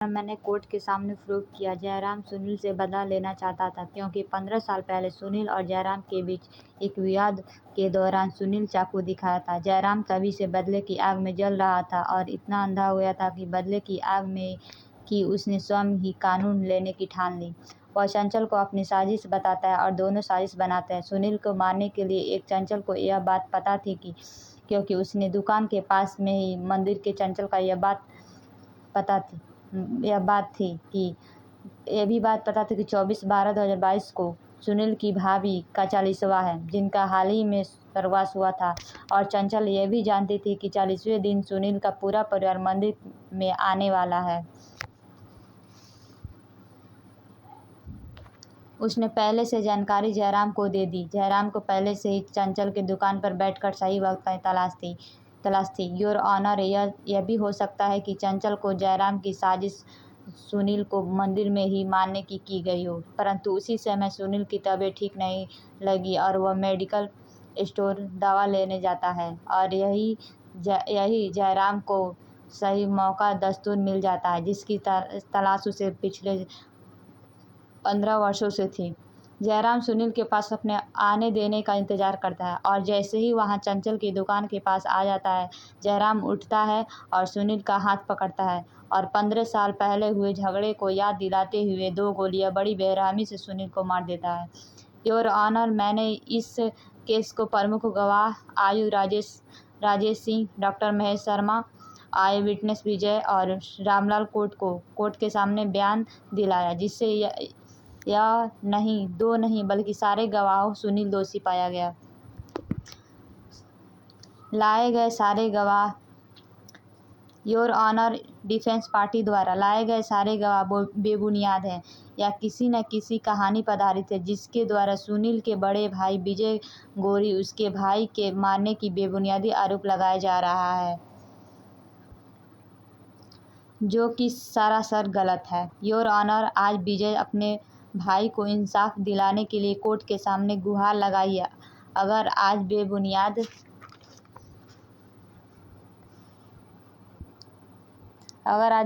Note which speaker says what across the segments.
Speaker 1: मैंने कोर्ट के सामने प्रूव किया। जयराम सुनील से बदला लेना चाहता था क्योंकि 15 साल पहले सुनील और जयराम के बीच एक विवाद के दौरान सुनील चाकू दिखाया था। जयराम तभी से बदले की आग में जल रहा था और इतना अंधा हो गया था कि बदले की आग में कि उसने स्वयं ही कानून लेने की ठान ली। वह चंचल को अपनी साजिश बताता है और दोनों साजिश बनाते हैं। सुनील को मारने के लिए एक चंचल को यह बात पता थी कि क्योंकि उसने दुकान के पास में ही मंदिर के चंचल का यह बात पता थी कि 24/12/2022 को सुनील की भाभी का 40वां है, जिनका हाल ही में स्वर्गवास हुआ था। और चंचल यह भी जानती थी कि 40वें दिन सुनील का पूरा परिवार मंदिर में आने वाला है। उसने पहले से जानकारी जयराम को दे दी। जयराम को पहले से ही चंचल की दुकान पर बैठकर सही वक्त की तलाश थी। योर ऑनर, यह भी हो सकता है कि चंचल को जयराम की साजिश सुनील को मंदिर में ही मारने की गई हो, परंतु उसी समय सुनील की तबीयत ठीक नहीं लगी और वह मेडिकल स्टोर दवा लेने जाता है और यही जयराम को सही मौका दस्तूर मिल जाता है, जिसकी तलाश उसे पिछले 15 वर्षों से थी। जयराम सुनील के पास अपने आने देने का इंतजार करता है और जैसे ही वहां चंचल की दुकान के पास आ जाता है, जयराम उठता है और सुनील का हाथ पकड़ता है और 15 साल पहले हुए झगड़े को याद दिलाते हुए 2 गोलियां बड़ी बेरहमी से सुनील को मार देता है। योर ऑनर, मैंने इस केस को प्रमुख गवाह आयु राजेश सिंह, डॉक्टर महेश शर्मा, आई विटनेस विजय और रामलाल कोर्ट के सामने बयान दिलाया, जिससे यह नहीं, 2 नहीं बल्कि सारे गवाहों सुनील दोषी पाया गया। लाए गए सारे गवाह, योर ऑनर, डिफेंस पार्टी द्वारा लाए गए सारे गवाह बेबुनियाद हैं या किसी न किसी कहानी पर आधारित है, जिसके द्वारा सुनील के बड़े भाई विजय गोरी उसके भाई के मारने की बेबुनियादी आरोप लगाया जा रहा है, जो कि सरासर गलत है। योर ऑनर, आज विजय अपने भाई को इंसाफ दिलाने के लिए कोर्ट के सामने गुहार लगाई है। अगर आज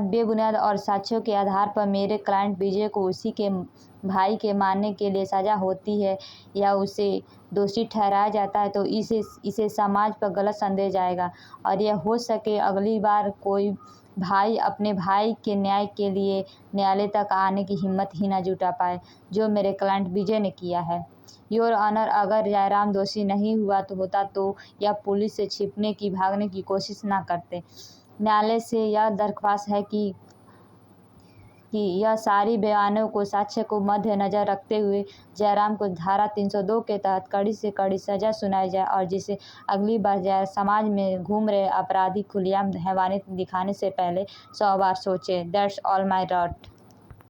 Speaker 1: बेबुनियाद और साक्ष्यों के आधार पर मेरे क्लाइंट विजय को उसी के भाई के मारने के लिए सजा होती है या उसे दोषी ठहराया जाता है, तो इसे समाज पर गलत संदेश जाएगा और यह हो सके अगली बार कोई भाई अपने भाई के न्याय के लिए न्यायालय तक आने की हिम्मत ही न जुटा पाए, जो मेरे क्लाइंट विजय ने किया है। योर ऑनर, अगर जयराम दोषी नहीं होता तो यह पुलिस से छिपने की भागने की कोशिश न करते। न्यायालय से यह दरख्वास्त है कि यह सारी बयानों को साक्ष्य को मद्देनजर रखते हुए जयराम को धारा 302 के तहत कड़ी से कड़ी सजा सुनाई जाए और जिसे अगली बार समाज में घूम रहे अपराधी खुलेआम हैवानियत दिखाने से पहले 100 बार सोचे। That's all my rot.